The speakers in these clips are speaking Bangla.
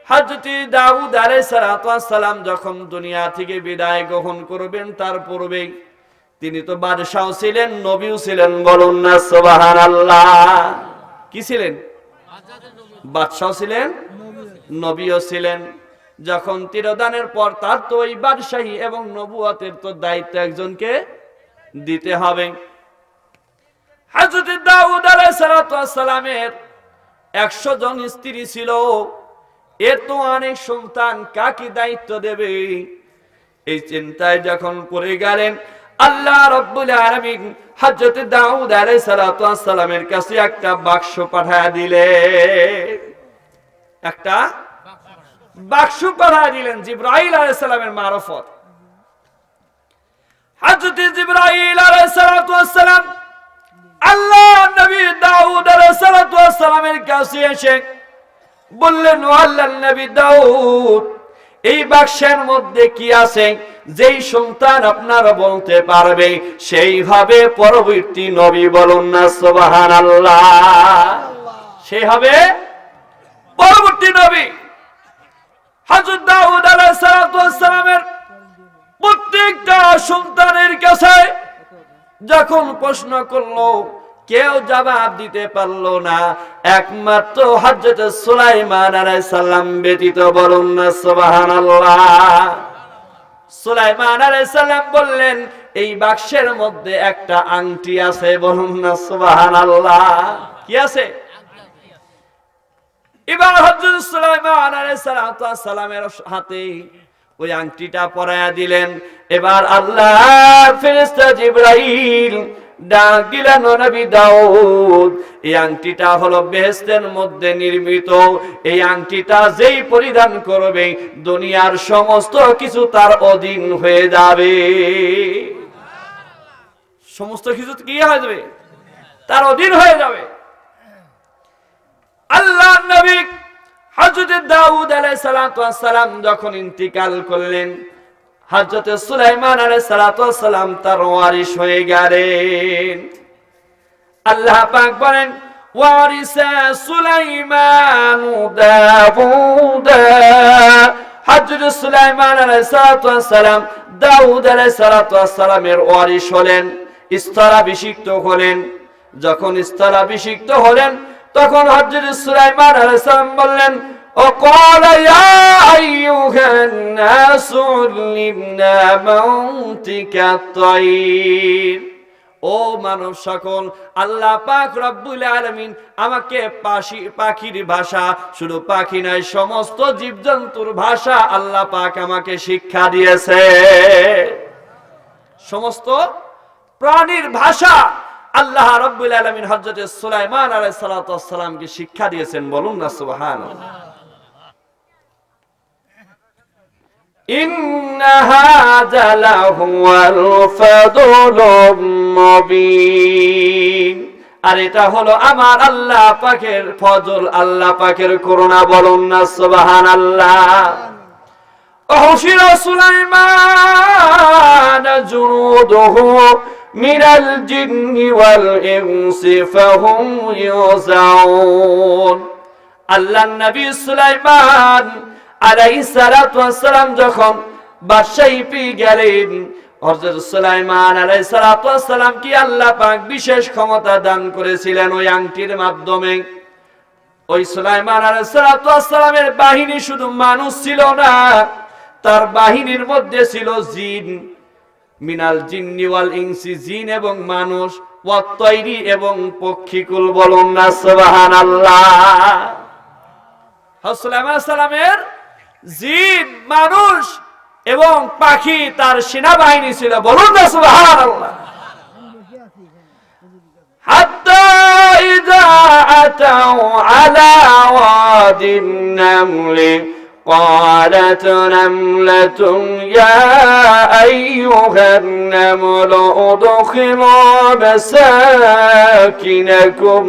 হযরত দাউদ আলাইহিস সালাম যখন দুনিয়া থেকে বিদায় গ্রহণ করবেন তার পূর্বে তিনি তো বাদশাহ ছিলেন, নবীও ছিলেন। বলুন না সুবহানাল্লাহ। কি ছিলেন? বাদশাহ ছিলেন, নবীও ছিলেন। যখন তিরোধানের পর তার তো ওই বাদশাহী এবং নবুয়তের তো দায়িত্ব একজনকে দিতে হবে। হযরত দাউদ আলাইহিস সালামের 100 জন স্ত্রী ছিল, এর তো অনেক সন্তান, কাকে দায়িত্ব দেবে? এই চিন্তায় যখন পড়ে গেলেন, আল্লাহ রাব্বুল আলামিন হযরত দাউদ আলাইহিস সালামের কাছে একটা বাক্স পাঠিয়ে দিলেন। একটা বাক্স পাঠিয়ে দিলেন জিবরাইল আলাইহিস সালামের মারফত। হযরত জিবরাইল আলাইহিস সালাম আল্লাহ নবী দাউদ আলাইহিস সালামের কাছে এসে বললেন, ও আল্লাহর নবী দাউদ, এই বাক্সের মধ্যে কি আছে? যেই সন্তান আপনারা বলতে পারবে সেইভাবে পরবর্তী নবী। বলুন না সুবহানাল্লাহ। সেই হবে পরবর্তী নবী। হযরত দাউদ আলাইহিস সালামের প্রত্যেকটা সন্তানের কাছে যখন প্রশ্ন করলো, কেউ জবাব দিতে পারলো না, একমাত্র হযরত সুলাইমান আলাইহিস সালাম ব্যতীত। বলুন না সুবহানাল্লাহ। সুলাইমান আলাইহিস সালাম বললেন, এই বাক্সের মধ্যে একটা আংটি আছে। বলুন না সুবহানাল্লাহ। কি আছে? এবার হযরত সুলাইমান আলাইহিস সালামের হাতে ওই আংটিটা পরায়া দিলেন। এবার আল্লাহর ফেরেশতা জিবরাইল ডাক দিলেন, ও নবী দাউদ, এই আংটিটা হলো বেহেশতের মধ্যে নির্মিত। এই আংটিটা যেই পরিধান করবে দুনিয়ার সমস্ত কিছু তার অধীন হয়ে যাবে। সমস্ত কিছু কি হয়ে যাবে? তার অধীন হয়ে যাবে। আল্লাহর নবী হযরত দাউদ আলাইহিস সালাম যখন ইন্তিকাল করলেন, হযরত সুলাইমান আলাইহিস সালাম তার ওয়ারিস হয়ে গেলেন। আল্লাহ পাক বলেন, ওয়ারিসা সুলাইমান দাউদ। হযরত সুলাইমান আলাইহিস সালাম দাউদ আলাইহিস সালামের ওয়ারিস হলেন, স্থলাভিষিক্ত হলেন। যখন স্থলাভিষিক্ত হলেন তখন হযরত সুলাইমান আলাইহিস সালাম বললেন, وقال يا أيها الناس علمنا منطق الطير। ও মানব সকল, আল্লাহ পাক রব্বুল আলামিন আমাকে পাখির ভাষা, শুধু পাখি নয় সমস্ত জীবজন্তুর ভাষা আল্লাহ পাক আমাকে শিক্ষা দিয়েছে। সমস্ত প্রাণীর ভাষা আল্লাহ রাব্বুল আলামিন হযরত সুলাইমান আলাইহিস সালামকে শিক্ষা দিয়েছেন। বলুন না সুবহানাল্লাহ। ইন্না হাযা লাহুয়াল ফাদলুম মুবিন। আর এটা হলো আমার আল্লাহ পাকের ফজল, আল্লাহ পাকের করুণা। বলুন না সুবহানাল্লাহ। ওহশির সুলাইমান জুনুদুহু মিনাল জিন্নি ওয়াল ইনসি ফাহুম ইউজাউন। আল্লাহর নবী সুলাইমান আলাইহিস সালাম যখন বাদশাহী পেয়ে গেলেন, হযরত সুলাইমান আলাইহিস সালাম কি আল্লাহ পাক বিশেষ ক্ষমতা দান করেছিলেন ওই আংটির মাধ্যমে। ওই সুলাইমান আলাইহিস সালামের বাহিনী শুধু মানুষ ছিল না, তার বাহিনীর মধ্যে ছিল জিন, মিনাল জিন্নি ওয়াল ইনসি, জিন এবং মানুষ, ওয়াত তৈরি এবং পক্ষীকুল। বলুন না সুবহানাল্লাহ। হযরত সুলাইমান সালামের জিন, মানুষ এবং পাখি তার সেনাবাহিনী ছিল। বলুন না সুবহানাল্লাহ। হাত্তা ইযা আতাউ আলা ওয়াদিন নামলি قالت نملة يا أيها النمل ادخلوا مساكنكم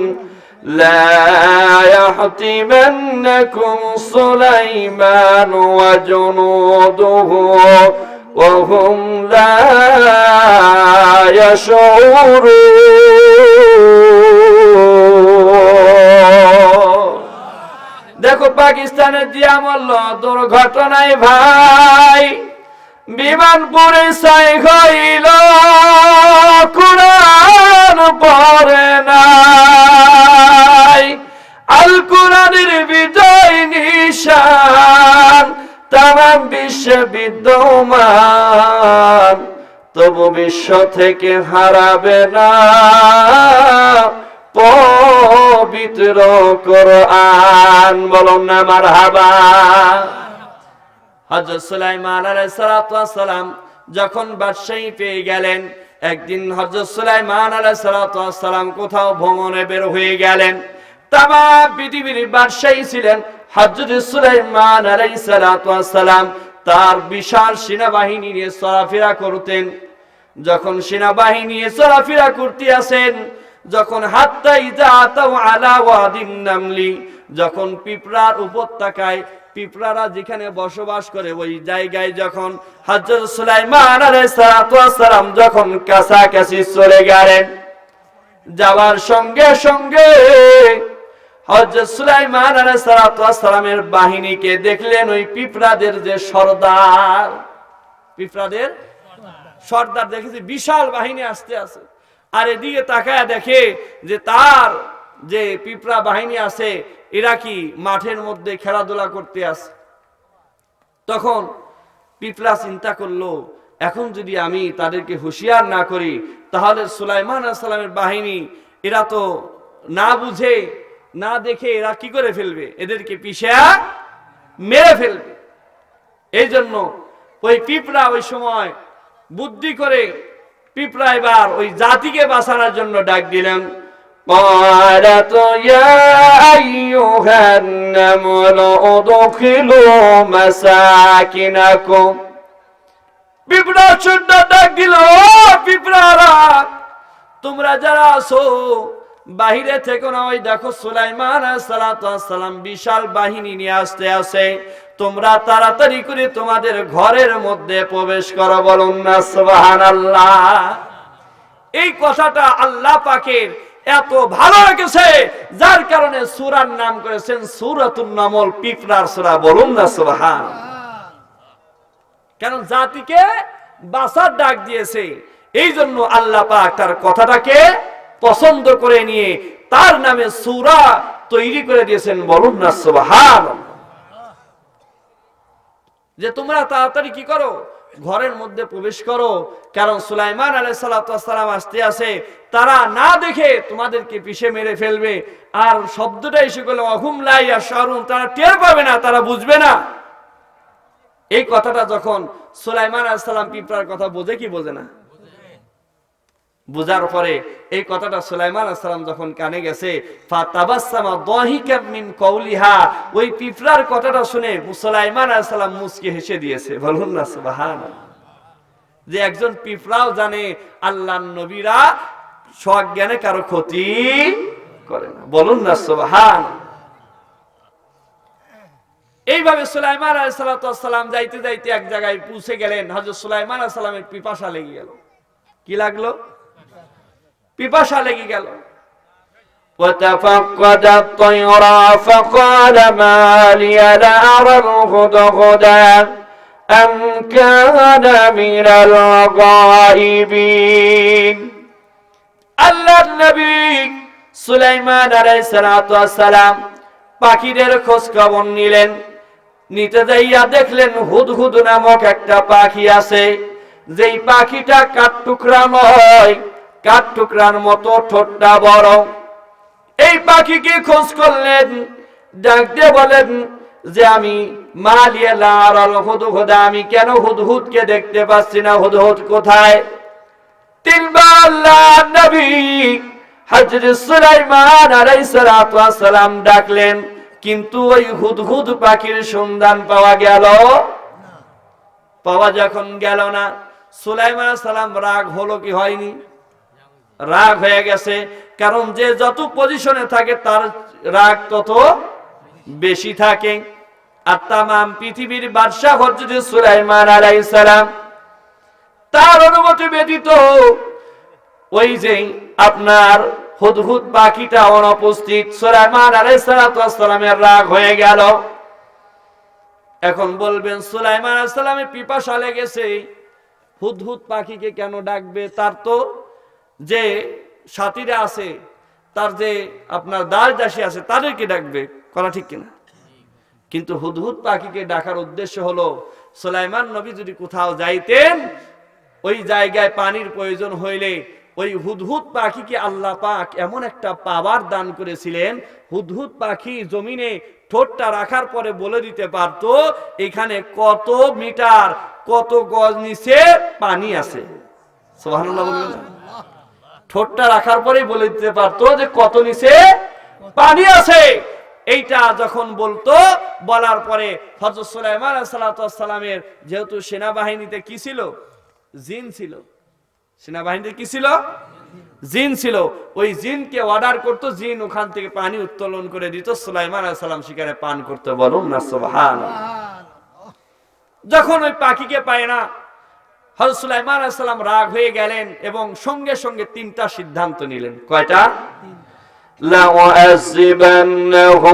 لا يحطمنكم سليمان وجنوده وهم لا يشعرون। দেখো পাকিস্তানের জিয়া মল্ল দুর্ঘটনায় ভাই বিমান পড়ে ছাই হইল, কুরআন পড়ে নাই। আল কুরআনের বিজয় নিশান তামাম বিশ্বে বিদ্যমান, তবু বিশ্ব থেকে হারাবে না পবিত্র কোরআন। বলুন না মারহাবা। হযরত সুলাইমান আলাইহিস সালাম যখন বাদশাহী পেয়ে গেলেন, একদিন হযরত সুলাইমান আলাইহিস সালাম কোথাও ভ্রমণে বের হয়ে গেলেন। তামাম পৃথিবীর বাদশাহী ছিলেন হযরত সুলাইমান আলাইহিস সালাম। তার বিশাল সেনাবাহিনী নিয়ে চলাফেরা করতেন। যখন সেনাবাহিনী নিয়ে চলাফেরা করতে আসেন, যখন হাত্তা ইযা আতাউ আলা ওয়াদিন নামলি, যখন পিঁপড়ার উপত্যকায় পিঁপড়ারা যেখানে বসবাস করে ওই জায়গায় যখন হযরত সুলাইমান আলাইহিস সালাম যখন কাছাকাছি চলে গেলেন, যাওয়ার সঙ্গে সঙ্গে হযরত সুলাইমান আলাইহিস সালামের বাহিনীকে দেখলেন ওই পিঁপড়াদের যে সর্দার, পিঁপড়াদের সর্দার দেখেছে বিশাল বাহিনী আসতে আছে। আর এদিকে তাকায় দেখে যে তার যে পিঁপড়া বাহিনী আছে এরা কি মাঠের মধ্যে খেলাধুলা করতে আছে। তখন পিঁপড়া চিন্তা করলো, এখন যদি আমি তাদেরকে হুঁশিয়ার না করি তাহলে সুলাইমান আলাইহিস সালামের বাহিনী এরা তো না বুঝে না দেখে এরা কি করে ফেলবে, এদেরকে পিষা মেরে ফেলবে। এই জন্য ওই পিঁপড়া ওই সময় বুদ্ধি করে পিঁপড়া এবার ওই জাতিকে বাঁচানোর জন্য ডাক দিলেন। قالت يا أيها النمل ادخلوا مساكنكم। পিঁপড়া শুদ্ধ ডাক দিল, পিঁপড়ারা তোমরা যারা আছো বাহিরে থেকে না, ওই দেখো সুলাইমান আলাইহিস সালাম বিশাল বাহিনী নিয়ে আসতে আছে, তোমরা তাড়াতাড়ি করে তোমাদের ঘরের মধ্যে প্রবেশ করো। বলুন না সুবহানাল্লাহ। এই কথাটা আল্লাহ পাকের এত ভালো লেগেছে যার কারণে সূরার নাম করেছেন সূরাতুন নামল, পিঁপড়ার সূরা। বলুন না সুবহানাল্লাহ। কারণ জাতিকে বাঁচার ডাক দিয়েছে, এই জন্য আল্লাহ পাক তার কথাটাকে পছন্দ করে নিয়ে তার নামে সূরা তৈরি করে দিয়েছেন। বলুন না সুবহানাল্লাহ। যে তোমরা তাড়াতাড়ি কি করো, ঘরের মধ্যে প্রবেশ করো, কারণ সুলাইমান আলাইহিস সালাম আসতে আছে, তারা না দেখে তোমাদেরকে পিষে মেরে ফেলবে। আর শব্দটা এসে গেল অহুম লা ইয়াশউরুন, তারা টের পাবে না, তারা বুঝবে না। এই কথাটা যখন সুলাইমান আলাইহিস সালাম পিঁপড়ার কথা বোঝে কি বোঝে না, বুঝার পরে এই কথাটা সুলাইমান আলাইহিস সালাম যখন কানে গেছে, ফাতাবাসসামা দাহিকাম মিন কওলিহা, ওই পিঁপড়ার কথাটা শুনে সুলাইমান আলাইহিস সালাম মুস্কি হেসে দিয়েছে। বলুন না সুবহানাল্লাহ। যে একজন পিঁপড়াও জানে আল্লাহর নবীরা সজ্ঞানে কারো ক্ষতি করে না। বলুন না সুবহানাল্লাহ। এইভাবে সুলাইমান আলাইহিস সালাম যাইতে যাইতে এক জায়গায় পৌঁছে গেলেন। হযরত সুলাইমান আলাইহিস সালামের পিপাসা লেগে গেল। কি লাগলো? পিপাসা লেগে গেল। وتفقد الطير فقال ما لي لا أرى الهدهد أم كان من الغائبين। আল্লাহর নবী সুলাইমান আলাইহিস সালাম পাখিদের খোঁজ খবর নিলেন। নিতে যাইয়া দেখলেন হুদহুদ নামক একটা পাখি আছে, যেই পাখিটা কাঠটুকরা নয়, কাঠটুকরার মতো ঠোঁটটা বড়। এই পাখিকে খোঁজ করলেন, ডাক দিয়ে বলেন যে আমি মালিয়া লা আরাল হুদহুদ, আমি কেন হুদহুদকে দেখতে পাচ্ছি না, হুদহুদ কোথায়? তিনবার আল্লাহর নবী হযরত সুলাইমান আলাইহিস সালাম ডাকলেন, কিন্তু ওই হুদহুদ পাখির সন্ধান পাওয়া গেল পাওয়া যখন গেল না, সুলাইমান আলাইহিস সালাম রাগ হলো কি হয়নি? রাগ হয়ে গেছে। কারণ যে যত পজিশনে থাকে তার রাগ তত বেশি থাকে। আর তামাম পৃথিবীর বাদশা হযরত সুলাইমান আলাইহিস সালাম, তার অনুমতি ব্যতীত ওই যে আপনার হুদহুদ পাখিটা অনুপস্থিত। সুলাইমান আলাইহিস সালামের রাগ হয়ে গেল। এখন বলবেন সুলাইমান আলাইহিস সালামের পিপাসা লেগেছে, হুদহুদ পাখিকে কেন ডাকবে? তার তো যে সাথীরা আছে, তার যে আপনার দাস দাসী আছে, তাদেরকে ডাকবে, কথা ঠিক কিনা? কিন্তু হুদহুদ পাখিকে ডাকার উদ্দেশ্য হলো সুলাইমান নবী যদি কোথাও যাইতেন, ওই জায়গায় পানির প্রয়োজন হইলে ওই হুদহুদ পাখিকে আল্লাহ পাক এমন একটা পাওয়ার দান করেছিলেন, হুদহুদ পাখি জমিনে ঠোঁটটা রাখার পরে বলে দিতে পারতো এখানে কত মিটার কত গজ নিচে পানি আছে। সুবহানাল্লাহ বলবেন না? ঠোঁটটা রাখার পরেই বলে দিতে পারতো যে কত নিচে পানি আছে। এইটা যখন বলতো, বলার পরে হযরত সুলাইমান আলাইহিস সালামের যেহেতু সেনাবাহিনীতে কি ছিল? জিন ছিল। সেনাবাহিনীতে কি ছিল? জিন ছিল। ওই জিনকে অর্ডার করতো, জিন ওখান থেকে পানি উত্তোলন করে দিত, সুলাইমান আলাইহিস সালাম সেখানে পান করতে। বলুন না সুবহানাল্লাহ। যখন ওই পাখিকে পায় না, হযরত সুলাইমান আলাইহিস সালাম রাগ হয়ে গেলেন এবং সঙ্গে সঙ্গে তিনটা সিদ্ধান্ত নিলেন। কয়টা? লাউআযিবান্নাহু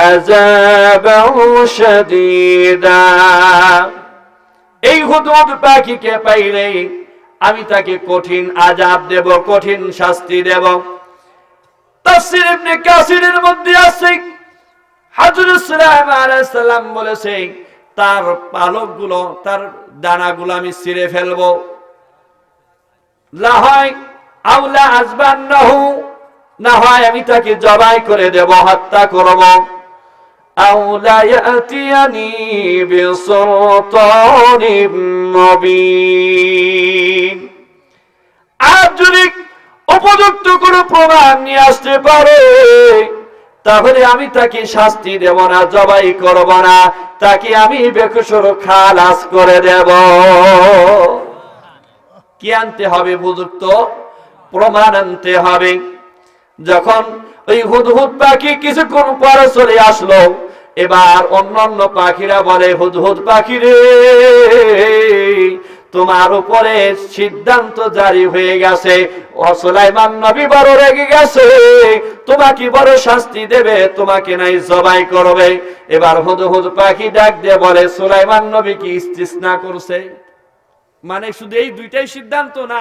আযাবাহু শাদীদা, এই হুদহুদ পাখিকে পাইলে আমি তাকে কঠিন আযাব দেব, কঠিন শাস্তি দেব। তাফসীর ইবনে কাসিরের মধ্যে আছে হযরত সুলাইমান আলাইহিস সালাম বলেছে তার পালকগুলো, তার দানাগুলো আমি ছিঁড়ে ফেলবো। লা হয় আওলা আযবান্নাহু, না হয় আমি তাকে জবাই করে দেব, হত্যা করব। আওলা ইয়াতিয়ানি বিসুলতানিম মুবিন, আর যদি উপযুক্ত কোনো প্রমাণ নিয়ে আসতে পারে তাহলে আমি তাকে শাস্তি দেব না, জবাই করব না, তাকে আমি বেকসুর খালাস করে দেব। কি আনতে হবে? উপযুক্ত প্রমাণ আনতে হবে। যখন ওই হুদহুদ পাখি কিছুক্ষণ পরে চলে আসলো, এবার অন্যান্য পাখিরা বলে, হুদহুদ পাখি রে, তোমার উপরে সিদ্ধান্ত জারি হয়ে গেছে, সুলাইমান নবী বড় রেগে গেছে, তোমাকে বড় শাস্তি দেবে, তোমাকে নাই জবাই করবে। এবার হুদহুদ পাখি ডাক দিয়ে বলে, সুলাইমান নবী কি ইস্তিসনা করছে? মানে শুধু এই দুইটাই সিদ্ধান্ত না,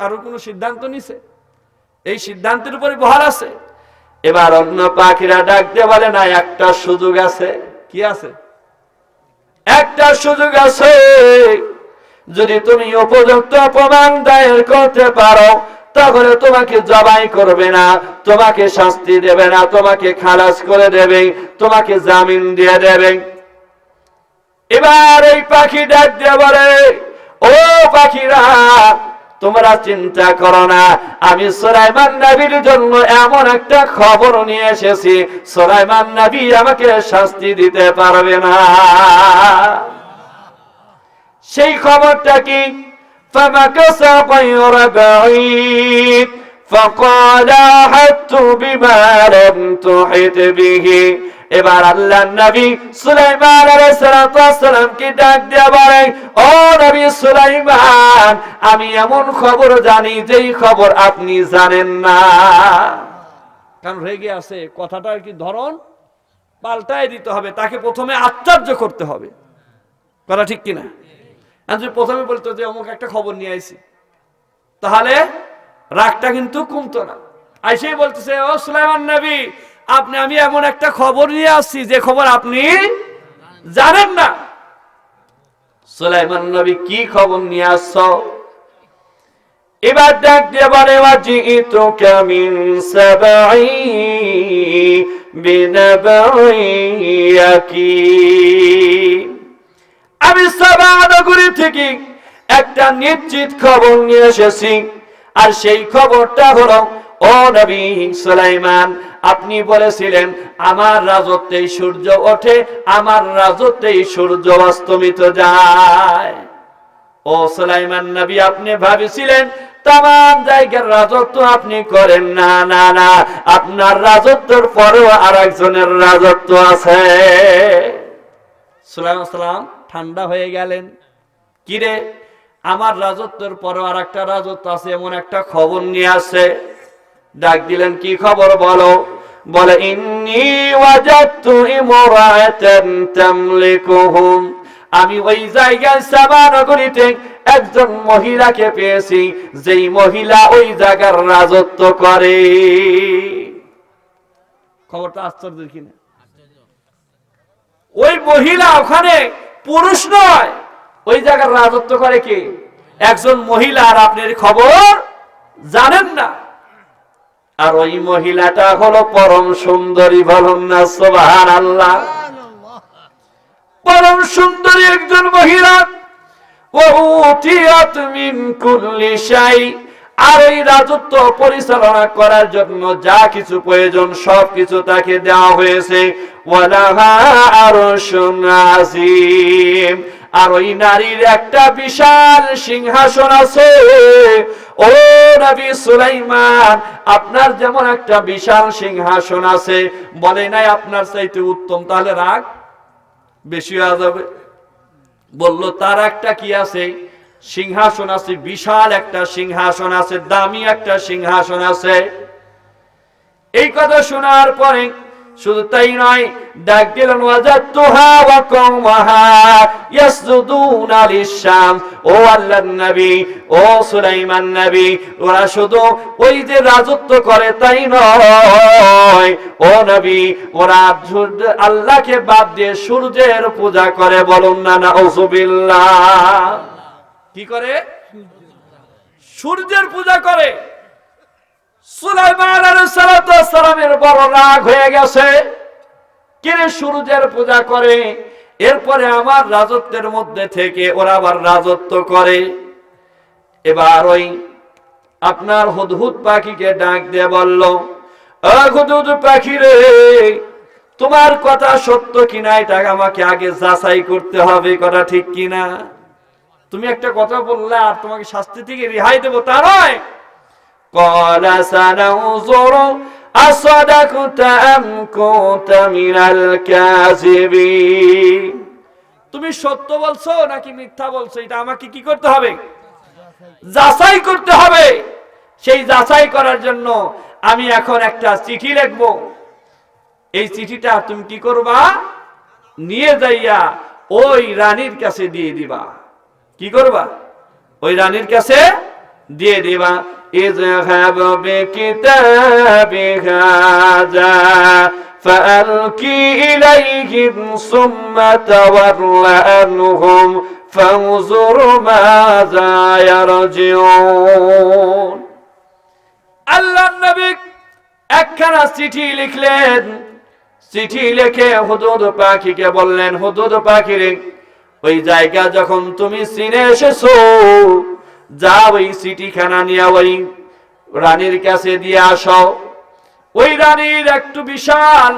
আরো কোনো সিদ্ধান্ত নিছে? এই সিদ্ধান্তের উপরে বহাল আছে। এবার অন্য পাখিরা ডাক দিয়ে বলে, না, একটা সুযোগ আছে। কি আছে? একটা সুযোগ আছে, যদি তুমি উপযুক্ত প্রমাণ দায়ের করতে পারো তাহলে তোমাকে জবাই করবে না, তোমাকে শাস্তি দেবে না, তোমাকে খালাস করে দেবে, তোমাকে জামিন দিয়ে দেবে। এবার এই পাখি ডাক দিয়ে বলে, ও পাখিরা, তোমরা চিন্তা করো না, আমি সুলাইমান নবীর জন্য এমন একটা খবর নিয়ে এসেছি, সুলাইমান নবী আমাকে শাস্তি দিতে পারবে না। সেই খবরটা কি? فمكث غير بعيد فقال أحطت بما لم تحط به, এবার আল্লাহর নবী সুলাইমান আলাইহিস সালামকে ডাক দিয়ে বলে, ও নবী সুলাইমান, আমি এমন খবর জানি যেই খবর আপনি জানেন না। কারণ রেগে আছে, কথাটার কি ধরন পাল্টায় দিতে হবে, তাকে প্রথমে আশ্চর্য করতে হবে। কথা ঠিক কিনা? আমি প্রথমে বলতো যে অমুক একটা খবর নিয়ে আইছি, তাহলে রাগটা কিন্তু কমতো না। আইসেই বলতেছে, ও সুলাইমান নবী, আমি এমন একটা খবর নিয়ে আসছি যে খবর আপনি জানেন না। সুলাইমান নবী কি খবর নিয়ে আসছো? এবার ডাক দিয়ে বলে, ওয়াজিতুকা মিন সাবাই বিনাবাই ইয়াকিন, আমি সাবা নগরী থেকে একটা নিশ্চিত খবর নিয়ে এসেছি। আর সেই খবরটা হলো, ও নবী সুলাইমান, আপনি বলেছিলেন আমার রাজত্বেই সূর্য ওঠে, আমার রাজত্বেই সূর্য অস্তমিত যায়। ও সুলাইমান নবী, আপনি ভাবেছিলেন তাম জায়গার রাজত্ব আপনি করেন না, না না, আপনার রাজত্বের পরেও আর একজনের রাজত্ব আছে। সুলাইমান সালাম ঠান্ডা হয়ে গেলেন। কিরে, আমার রাজত্বের পরেও আর একটা রাজত্ব আছে, এমন একটা খবর নিয়ে আসে। ডাক দিলেন, কি খবর বলো? বলে, ইন্নী ওয়াজাদতু ইমরাআতান তামলিকুহুম, আমি ওই জায়গায় সাবা নগরীতে একজন মহিলাকে পেয়েছি, যেই মহিলা ওই জায়গার রাজত্ব করে। খবরটা আশ্চর্য কিনা? ওই মহিলা ওখানে পুরুষ নয়, ওই জায়গার রাজত্ব করে কে? একজন মহিলা। আর আপনার খবর জানেন না। আর ওই মহিলাটা হলো পরম সুন্দরী। বলুন না সুবহানাল্লাহ। পরম সুন্দরী একজন মহিলা। ওউতিয়াত মিন কুল্লি শাই, আর এই রাজত্ব পরিচালনা করার জন্য যা কিছু প্রয়োজন সবকিছু তাকে দেওয়া হয়েছে। ওয়ালাহা আরশুন আযীম, আর ওই নারীর একটা বিশাল সিংহাসন আছে। ও নবী সুলাইমান, আপনার যেমন একটা বিশাল সিংহাসন আছে, বলে নাই আপনার চাইতে উত্তম, তাহলে রাগ বেশি হয়ে যাবে। বলল, তার একটা কি আছে? সিংহাসন আছে, বিশাল একটা সিংহাসন আছে, দামি একটা সিংহাসন আছে। এই কথা শোনার পরে শুধু তাই নয়, ডাক দিলেন, ওয়াজাদতুহা ওয়া কওমাহা ইয়াসজুদুনা লিশ-শামস। ও আল্লাহর নবী, ও সুলাইমান নবী, ওরা শুধু ওই যে রাজত্ব করে তাই নয়, ও নবী, ওরা আল্লাহকে বাদ দিয়ে সূর্যের পূজা করে। বলুন না নাউযুবিল্লাহ। কি করে? সূর্যের পূজা করে। সুলাইমান আলাইহিস সালাতু ওয়াস সালামের বড় রাগ হয়ে গেছে, কে সূর্যের পূজা করে, এরপরে আমার রাজত্বের মধ্যে থেকে ওরা আবার রাজত্ব করে। এবার ওই আপনার হুদহুদ পাখিকে ডাক দিয়ে বলল, ও হুদহুদ পাখি রে, তোমার কথা সত্য কিনা এটা আমাকে আগে যাচাই করতে হবে, কথা ঠিক কিনা। তুমি একটা কথা বললে আর তোমাকে শাস্তি থেকে রেহাই দেবো তা নয়। ক্বালা সানাউযুরু আসাদাকতা আম কুনতা মিনাল কাযিবিন, তুমি সত্য বলছো নাকি মিথ্যা বলছো, এটা আমাকে কি করতে হবে? যাচাই করতে হবে। সেই যাচাই করার জন্য আমি এখন একটা চিঠি লিখব। এই চিঠিটা তুমি কি করবা? নিয়ে যাইয়া ওই রানীর কাছে দিয়ে দিবা। কি করবা? ওই রানীর কাছে দিয়ে দিবা। ইযহাব বিকিতাবি হাযা ফাআলকি ইলাইহিম সুম্মা তাওয়াল্লা আনহুম ফানজুর মাযা ইয়ারজিউন। আল্লাহর নবী একখানা চিঠি লিখলেন। চিঠি লিখে হুদহুদ পাখিকে বললেন, হুদহুদ পাখি রে, ওই জায়গা যখন তুমি চিনে এসেছো, যাও ওই চিঠিখানা নিয়ে ওই রানীর কাছে দিয়ে আসো। ওই রানীর একটু বিশাল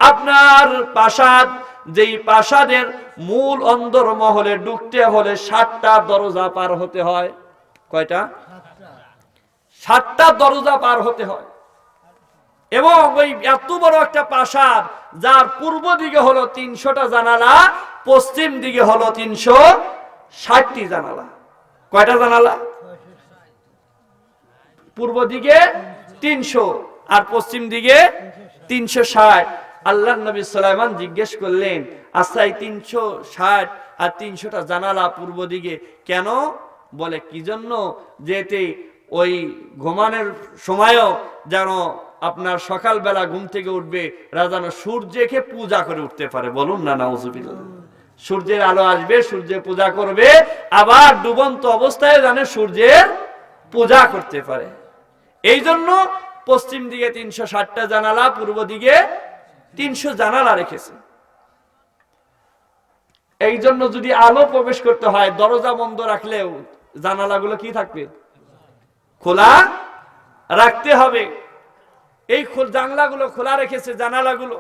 আপনার প্রাসাদ, যেই প্রাসাদের মূল অন্দর মহলে ঢুকতে হলে 7টা দরজা পার হতে হয়। কয়টা? 7টা দরজা পার হতে হয়। এবং ওই এত বড় একটা প্রাসাদ, যার পূর্ব দিকে হলো 300টা জানালা, পশ্চিম দিকে হলো 360টি জানালা। কয়টা জানালা? পূর্ব দিকে 300 আর পশ্চিম দিকে 360। আল্লাহর নবী সুলাইমান জিজ্ঞেস করলেন, আচ্ছা এই 360 আর 300টা জানালা পূর্ব দিকে কেন? বলে, কি জন্য? যেতে ওই ঘুমানোর সময়ও যেন আপনার সকালবেলা ঘুম থেকে উঠবে যেন সূর্যকে পূজা করে উঠতে পারে। বলুন না নাউযুবিল্লাহ। সূর্যের আলো আসবে, সূর্যের পূজা করবে, আবার ডুবন্ত অবস্থায় যেন সূর্যের পূজা করতে পারে। এই জন্য পশ্চিম দিকে 360টা জানালা, পূর্ব দিকে 300 জানালা রেখেছে। এই জন্য যদি আলো প্রবেশ করতে হয়, দরজা বন্ধ রাখলেও জানালাগুলো কি থাকবে? খোলা রাখতে হবে। এই জানলাগুলো খোলা রেখেছে, জানালাগুলো।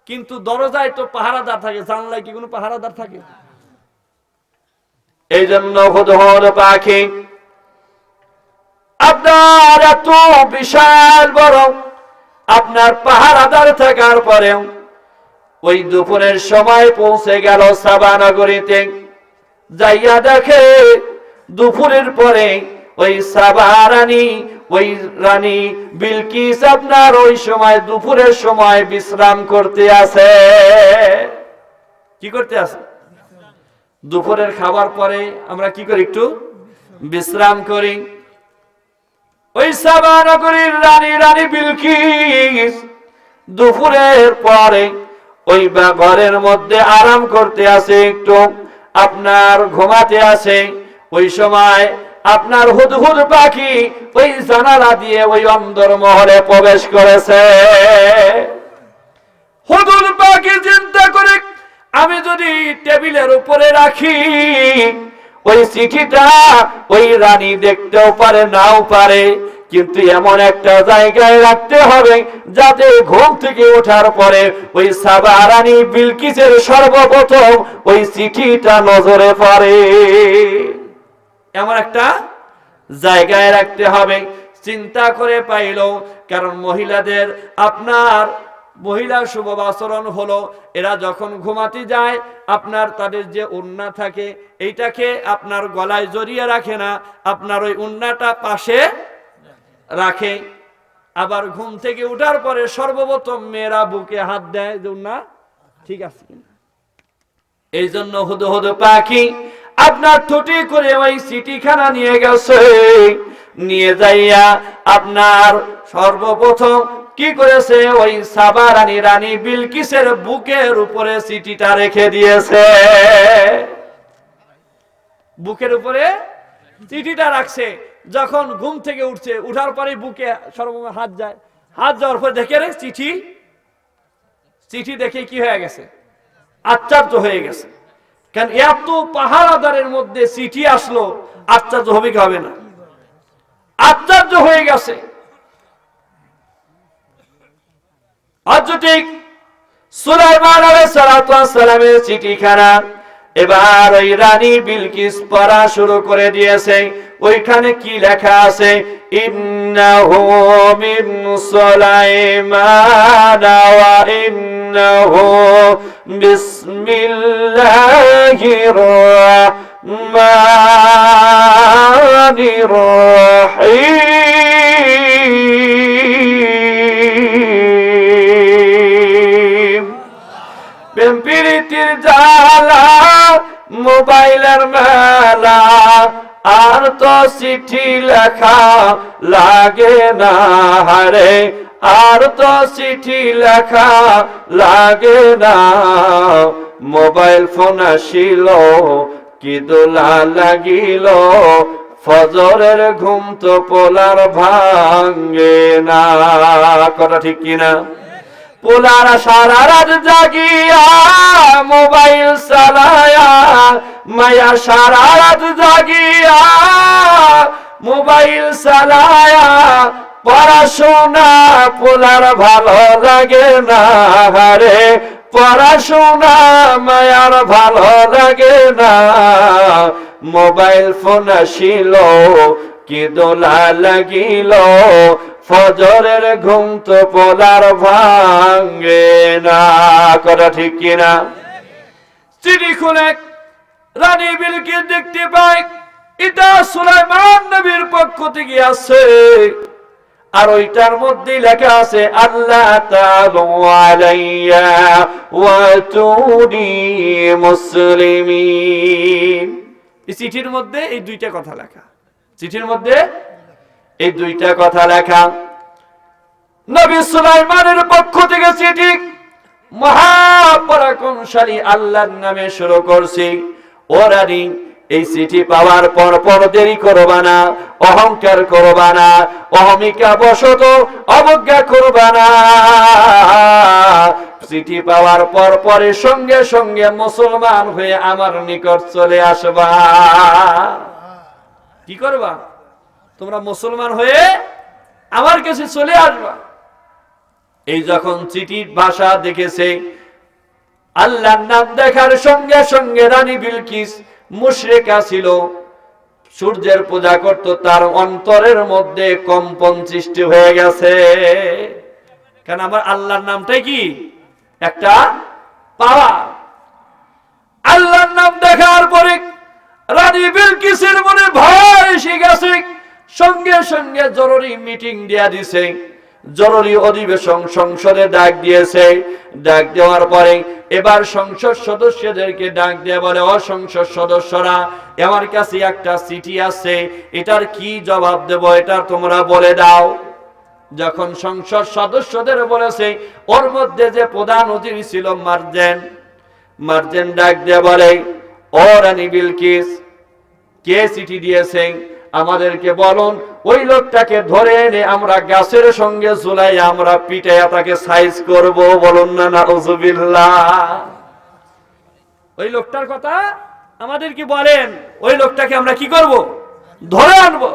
কিন্তু দরজায় তো পাহারাদার থাকে, জানলায় কি কোনো পাহারাদার থাকে? এই জন্য হুদহুদ পাখি আপনার এত বিশাল বড় আপনার পাহারাদার থাকার পরেও ওই দুপুরের সময় পৌঁছে গেল সাবা নগরীতে। যাইয়া দেখে দুপুরের পরে ওই সাবা রানী ওই রানী বিলকিস আপনার ওই সময় দুপুরের সময় বিশ্রাম করতে আছে। কি করতে আছে? দুপুরের খাবার পরে আমরা কি করি? একটু বিশ্রাম করি। ওই সাবা নগরীর রানী বিলকিস দুপুরের পরে ওই ঘরের মধ্যে আরাম করতে আছে, একটু আপনার ঘুমাতে আছে। ওই সময় আপনার হুদহুদ পাখি ওই জানালা দিয়ে ওই অন্দর মহলে প্রবেশ করেছে। হুদহুদ পাখি চিন্তা করে, আমি যদি টেবিলের উপরে রাখি ওই চিঠিটা ওই রানী দেখতেও পারে নাও পারে, কিন্তু এমন একটা জায়গায় রাখতে হবে যাতে ঘুম থেকে ওঠার পরে ওই সাবা রানী বিলকিসের সর্বপ্রথম ওই চিঠিটা নজরে পড়ে। এমন একটা জায়গায় রাখতে হবে। চিন্তা করে পাইল, কারণ মহিলাদের আপনার মহিলা শুভ আচরণ হলো এরা যখন ঘুমাতে যায় আপনার তাদের যে ওড়না থাকে এইটাকে আপনার গলায় জড়িয়ে রাখে না, আপনার ওই ওড়নাটা পাশে রাখে। আবার ঘুম থেকে উঠার পরে সর্বপ্রথম মেয়েরা বুকে হাত দেয় যে ওড়না ঠিক আছে কিনা। এই জন্য হুদহুদ পাখি আপনার ঠোঁটে করে ওই চিঠিখানা নিয়ে গেছে। নিয়ে যাইয়া আপনার সর্বপ্রথম কি করেছে? ওই সাবা রানী বিলকিসের বুকের উপরে চিঠিটা রেখে দিয়েছে। বুকের উপরে চিঠিটা রাখছে। যখন ঘুম থেকে উঠছে, উঠার পরে বুকে সর্বপ্রথম হাত যায়। হাত যাওয়ার পরে দেখে রে চিঠি দেখে কি হয়ে গেছে? আশ্চর্য হয়ে গেছে। কারণ এত পাহারাদারের মধ্যে চিঠি আসলো, আশ্চর্য হবে কি হবে না? আশ্চর্য হয়ে গেছে। ঠিক সুলাইমান আলাইহিস সালামের চিঠিখানা এবার ওই রানী বিলকিস পড়া শুরু করে দিয়েছে। ওইখানে কি লেখা আছে? ইন্নাহু মিন সুলাইমান ওয়া ইন্নাহু বিসমিল্লাহির রাহমানির রহিম। প্রেমপ্রীতির জ্বালা মোবাইলের মেলা, আর তো চিঠি লেখা লাগে না রে, আর তো চিঠি লেখা লাগে না। মোবাইল ফোন আসিল কি দোলা লাগিল, ফজরের ঘুম তো পোলার ভাঙ্গে না। কথা ঠিক কিনা? পোলার সারা রাত জাগিয়া মোবাইল চালায়া, মায়া সারা রাত জাগিয়া মোবাইল চালায়া, পড়াশোনা পোলার ভালো লাগে না রে, পড়াশোনা মায়ার ভালো লাগে না। মোবাইল ফোন আসিল কি দোলা লাগিল, ফজরের ঘুম তো পোলার ভাঙ্গে না। কথা ঠিক কিনা? চিঠি খুলে রানী বিলকিস দেখতে পায় এটা সুলাইমান নবীর পক্ষ থেকে আছে। আর ওইটার মধ্যে লেখা আছে আল্লাহ তাআলা আলাইয়া ওয়া তুনি মুসলিমিন। এই চিঠির মধ্যে এই দুইটা কথা লেখা। চিঠির মধ্যে এই দুইটা কথা লেখা। নবী সুলাইমানের পক্ষ থেকে চিঠি। মহাপরাক্রমশালী আল্লাহর নামে শুরু করছি। ও রানী, এই চিঠি পাওয়ার পর দেরি করবা না, অহংকার করবা না, অহমিকা বশত অবজ্ঞা করবা না। চিঠি পাওয়ার পরে সঙ্গে সঙ্গে মুসলমান হয়ে আমার নিকট চলে আসবা। কি করবা? তোমরা মুসলমান হয়ে আমার কাছে চলে আসবা। এই যখন চিঠির ভাষা দেখেছে, আল্লাহর নাম দেখার সঙ্গে সঙ্গে রানী বিলকিস মুশরিকা ছিল, সূর্যের পূজা করত, তার অন্তরের মধ্যে কম্পন সৃষ্টি হয়ে গেছে। কারণ আমার আল্লাহর নামটাই কি একটা পাওয়ার। আল্লাহর নাম দেখার পরে রানী বিলকিসের মনে ভয় এসে গেছে। সঙ্গে সঙ্গে জরুরি মিটিং দিয়া দিছে, জরুরি অধিবেশন সংসদে ডাক দিয়েছে। ডাক দেওয়ার পরে এবার সংসদ সদস্যদেরকে ডাক দিয়ে বলে, ও সংসদ সদস্যরা, আমার কাছে একটা চিঠি আছে, এটার কি জবাব দেব, এটা তোমরা বলে দাও। যখন সংসদ সদস্যদের বলেছে, ওর মধ্যে যে প্রধান অতিথি ছিল মার্জেন ডাক দিয়ে বলে, ও রানী বিলকিস, কে চিঠি দিয়েছে আমাদেরকে বলুন, ওই লোকটাকে ধরে এনে আমরা গাছের সঙ্গে ঝুলাই আমরা পিটাইয়া তাকে সাইজ করব। বলুন না নাউজুবিল্লাহ। ওই লোকটার কথা আমাদেরকে বলেন, ওই লোকটাকে আমরা কি করব? ধরে আনবো।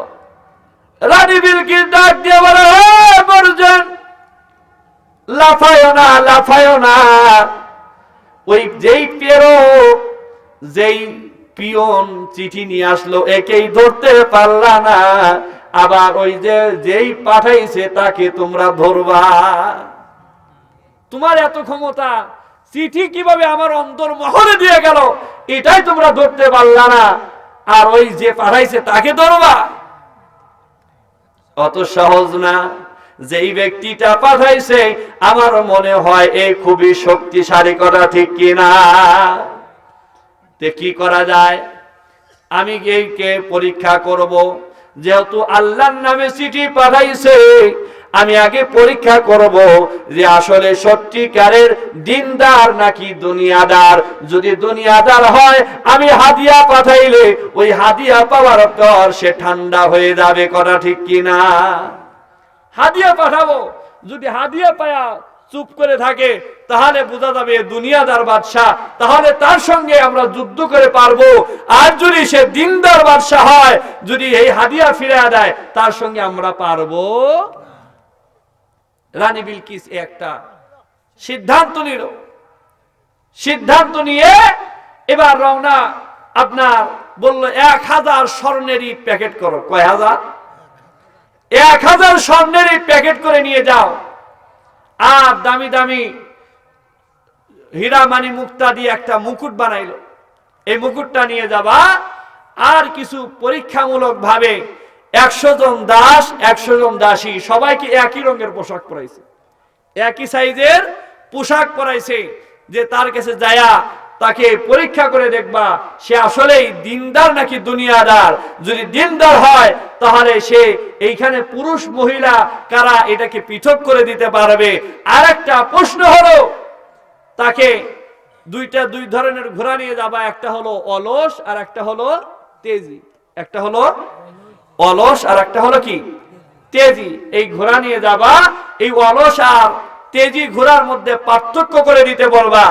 রানী বিলকিস ডাক দিয়ে বলে, মার্জেন, লাফায়ও না, লাফায়ও না। ওই যেই যেই পিয়ন চিঠি নিয়ে আসলো, একেই ধরতে পারলা না, আবার ওই যেই পাঠাইছে তাকে তোমরা ধরবা? তোমার এত ক্ষমতা, চিঠি কিভাবে আমার অন্তর মহলে দিয়ে গেল, এটাই তোমরা ধরতে পারলা না, আর ওই যে পাঠাইছে তাকে ধরবা? অত সহজ না। যেই ব্যক্তিটা পাঠাইছে আমার মনে হয় এই খুবই শক্তিশালী, কথা ঠিক কিনা? তে কি করা যায়? আমি এইকে পরীক্ষা করব, যেহেতু আল্লাহর নামে চিঠি পাঠাইছে, আমি আগে পরীক্ষা করব যে আসলে সত্যিকারের দিনদার নাকি দুনিয়াদার। যদি দুনিয়াদার হয়, আমি হাদিয়া পাঠাইলে ওই হাদিয়া পাওয়ার পর সে ঠান্ডা হয়ে যাবে, কথা ঠিক কিনা? হাদিয়া পাঠাবো, যদি হাদিয়া পায়া চুপ করে থাকে তাহলে বোঝা যাবে দুনিয়াদার বাদশাহ, তাহলে তার সঙ্গে আমরা যুদ্ধ করে পারবো। আর যদি সে দিনদার বাদশাহ হয়, যদি এই হাদিয়া ফিরিয়ে দেয়, তার সঙ্গে আমরা পারবো। রানী বিলকিস একটা সিদ্ধান্ত নিল। সিদ্ধান্ত নিয়ে এবার রওনা, আপনার বলল 1000 স্বর্ণের ইট প্যাকেট করো। কয় হাজার? 1000 স্বর্ণের ইট প্যাকেট করে নিয়ে যাও। আর দামি দামি হীরা মানি মুক্তা দিয়ে একটা মুকুট বানাইলো, এই মুকুটটা নিয়ে যাবা। আর কিছু পরীক্ষামূলক ভাবে 100 জন দাস, 100 জন দাসী, সবাইকে একই রঙের পোশাক পরাইছে, একই সাইজের পোশাক পরাইছে, যে তার কাছে যায়া তাকে পরীক্ষা করে দেখবা সে আসলেই দিনদার নাকি দুনিয়াদার। যদি দিনদার হয় তাহলে সে এইখানে পুরুষ মহিলা কারা এটাকে পৃথক করে দিতে পারবে। আর একটা প্রশ্ন হলো, তাকে দুই ধরনের ঘোড়া নিয়ে যাবা, একটা হলো অলস আর একটা হলো তেজি। একটা হলো অলস আর একটা হলো কি? তেজি। এই ঘোড়া নিয়ে যাবা, এই অলস আর তেজি ঘোড়ার মধ্যে পার্থক্য করে দিতে বলবা।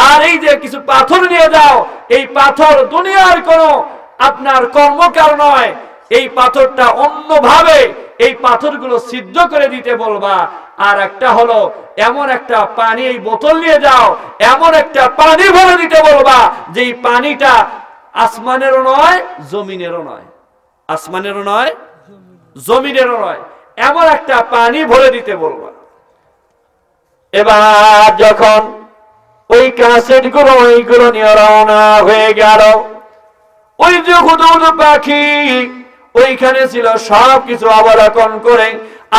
আর এই যে কিছু পাথর নিয়ে যাও, এই পাথর দুনিয়ার কোনো আপনার কর্মকার নয়, এই পাথরটা অন্যভাবে এই পাথরগুলো সিদ্ধ করে দিতে বলবা। আর একটা হলো এমন একটা পানি, এই বোতল নিয়ে যাও, এমন একটা পানি ভরে দিতে বলবা যেই পানিটা আসমানেরও নয় জমিনেরও নয়, আসমানেরও নয় জমিনেরও নয়, এমন একটা পানি ভরে দিতে বলবা। এবার যখন ওই কাসেট গুলো ওইগুলো নিয়ে রওনা হয়ে গেল, ওই যে হুদহুদ পাখি ওইখানে ছিল, সব কিছু অবলোকন করে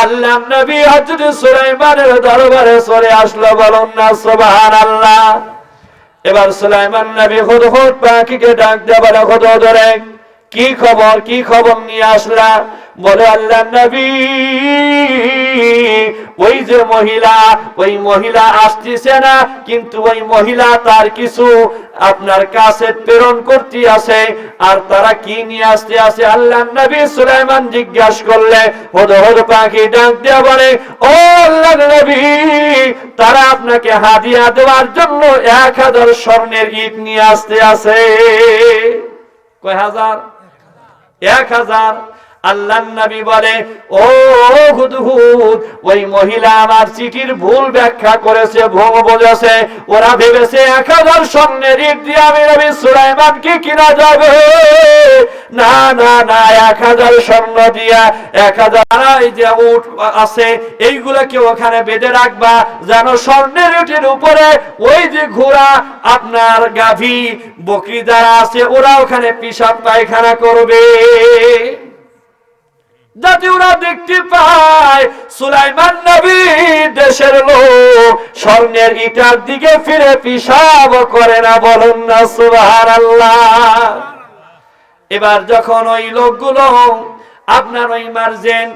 আল্লাহর নবী হযরত সুলাইমানের দরবারে চলে আসলো। বলুন না সুবহানাল্লাহ। এবার সুলাইমান নবী হুদহুদ পাখিকে ডাক দিয়ে বলে, হুদহুদ রে, কি খবর নিয়ে আসলা? বলে, আল্লাহর নবী, ওই যে ওই মহিলা আসতেছে না, কিন্তু ওই মহিলা তার কিছু আপনার কাছে প্রেরণ করতে আছে। আর তারা কি নিয়ে আসতে আছে? আল্লাহর নবী সুলাইমান জিজ্ঞাসা করলে হুদহুদ পাখি ডাক দিয়ে বলে, ও আল্লাহর নবী, তারা আপনাকে হাদিয়া দেওয়ার জন্য 1000 স্বর্ণের ইট নিয়ে আসতে আছে। কয় হাজার? 1000। আল্লাহর নবী বলে, ও হুদহুদ, ওই মহিলা আমার চিঠির ভুল ব্যাখ্যা করেছে, ভুল বুঝেছে। ওরা ভেবেছে 1000 স্বর্ণের ইট দিয়ে আমি নবী সুলাইমানকে কিনা যাবে। না না না, 1000 স্বর্ণ দিয়া 1000 এই যে উট আছে এইগুলোকে ওখানে বেঁধে রাখবা, যেন স্বর্ণের উটের উপরে ওই যে ঘোড়া, আপনার গাভী বকরি যারা আছে ওরা ওখানে পিশাব পায়খানা করবে। যাতে ওরা দেখতে পায় সুলাইমান নবী দেশের লোক স্বর্ণের ইটার দিকে ফিরে পিশাব করে না, বলুন না সুবহানাল্লাহ। এবার যখন ওই লোকগুলো আপনার ওই মার্জেন,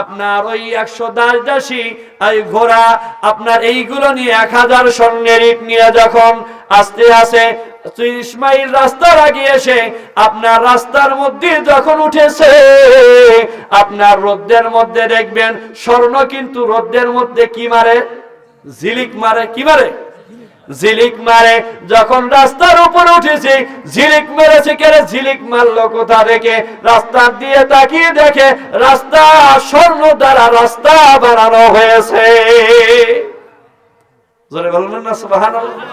আপনার ওই 110 দাসী এই ঘোড়া আপনার এইগুলো নিয়ে 1000 স্বর্ণের ইট নিয়ে যখন আস্তে আস্তে 30 মাইল রাস্তা লাগিয়ে এসে আপনার রাস্তার মধ্যে যখন উঠেছে, আপনার রোদ্রের মধ্যে দেখবেন স্বর্ণ কিন্তু রোদ্রের মধ্যে কি মারে? ঝিলিক মারে। কি মারে? ঝিলিক মারে। যখন রাস্তার উপরে উঠেছে ঝিলিক মেরেছে, কেরে ঝিলিক মারলো কোথা থেকে? রাস্তা দিয়ে তাকিয়ে দেখে রাস্তা স্বর্ণ দ্বারা রাস্তা বানানো হয়েছে। জোরে বলবেন না সুবহানাল্লাহ।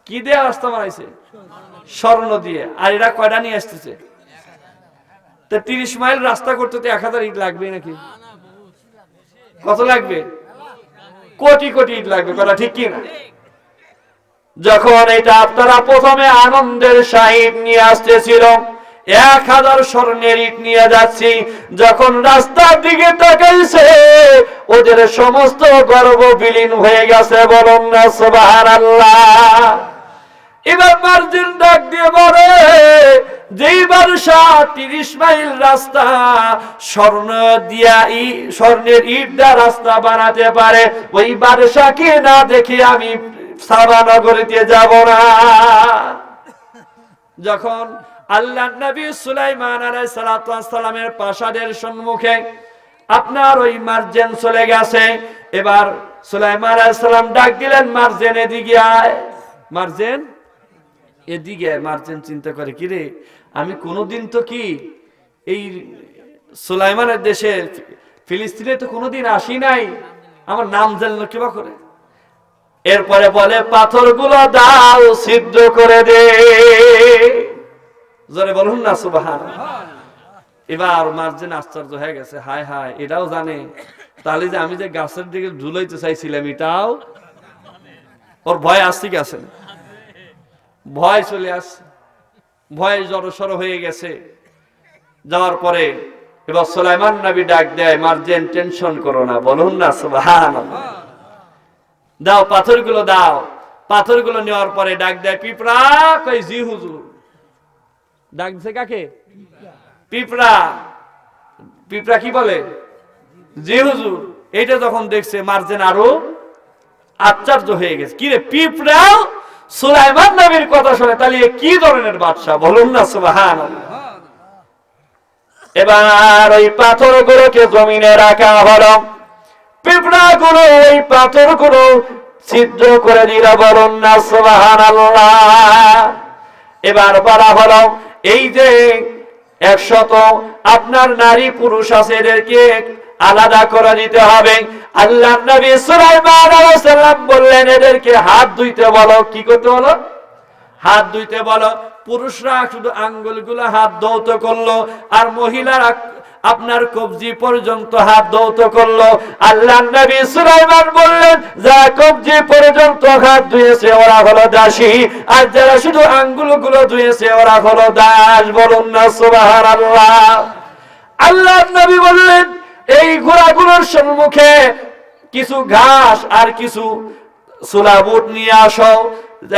কি দিয়ে রাস্তা বানাইছে? স্বর্ণ দিয়ে। আর এরা কয়টা নিয়ে আসতেছে? 30 মাইল রাস্তা করতে তো 1000 ইট লাগবে নাকি? কত লাগবে? কোটি কোটি ইট লাগবে, কথা ঠিক কি না? যখন এটা আপনারা প্রথমে আনন্দের সহিত নিয়ে আসতেছিল, 1000 স্বর্ণের ইট নিয়ে যাচ্ছি, যখন রাস্তার দিকে তাকাইছে ওদের সমস্ত গর্ব বিলীন হয়ে গেছে, বলুন না সুবহানাল্লাহ। এবার মার্জিন ডাক দিয়ে বলে, যেই বাদশা 30 মাইল রাস্তা স্বর্ণ দিয়া স্বর্ণের ইট দিয়ে রাস্তা বানাতে পারে, ওই বাদশাকে না দেখে আমি সাবা নগরীতে যাব না। যখন আল্লাহর নবী সুলাইমান আলাইহিস সালাতু ওয়াস সালামের প্রাসাদের সম্মুখে আপনার ওই মার্জেন চলে গেছে, এবার সুলাইমান আলাইহিস সালাম ডাক দিলেন, মার্জেন এদিকে আয়। মার্জেন এদিকে আয়। মার্জেন চিন্তা করে, কি রে, আমি কোনোদিন তো কি এই সুলাইমানের দেশে ফিলিস্তিনে তো কোনোদিন আসি নাই, আমার নাম জানলো কিবা করে? এরপরে বলে, পাথরগুলো দাও সিদ্ধ করে দে। জোরে বলুন না সুবহানাল্লাহ। এবার মার্জেন আশ্চর্য হয়ে গেছে, হায় হায়, এটাও জানে তাহলে যে আমি যে গাছের দিকে ঝুলাইতে চাইছিলাম এটাও। ওর ভয় আসছে কি আসে না? ভয় চলে আসছে, ভয় জড়সড় হয়ে গেছে। যাওয়ার পরে এবার সুলাইমান নবী ডাক দেয়, মার্জেন টেনশন করো না, বলুন না সুবহানাল্লাহ। দাও পাথরগুলো দাও। পাথরগুলো নেওয়ার পরে ডাক দেয় পিঁপড়া। কই, জি হুজুর। ডাক দিছে কাকে? পিঁপড়া। পিঁপড়া কি বলে? জি হুজুর। এটা যখন দেখছে মার্জেন আরো আশ্চর্য হয়ে গেছে, কি রে, পিঁপড়াও সুলাইমান নবীর কথা শুনে, তাহলে কি ধরনের বাদশা, বলুন না সুবহানাল্লাহ। এবার ওই পাথরগুলোকে জমিনে রাখা হলো, পিঁপড়াগুলো ওই পাথরগুলো ছিদ্র করে দিল, বলুন না সুবহানাল্লাহ। এবার বলা হলো, এই যে 100 আপনার নারী পুরুষ আছে, এদেরকে আলাদা করে দিতে হবে। আল্লাহর নবী সুলাইমান আলাইহিস সালাম বললেন, এদেরকে হাত ধুইতে বলো। কি করতে বলো? হাত ধুইতে বলো। পুরুষরা শুধু আঙ্গুলগুলো হাত ধৌত করলো, আর মহিলারা আপনার কবজি পর্যন্ত হাত ধৌত করলো। আল্লাহর নবী সুলাইমান বললেন, যারা কবজি পর্যন্ত হাত ধুয়েছে ওরা হলো দাসী, আর যারা শুধু আঙ্গুলগুলো ধুয়েছে ওরা হলো দাস, বলুন না সুবহানাল্লাহ। আল্লাহর নবী বললেন, এই ঘোড়াগুলোর সম্মুখে কিছু ঘাস আর কিছু সুলা বুট নিয়ে আসো।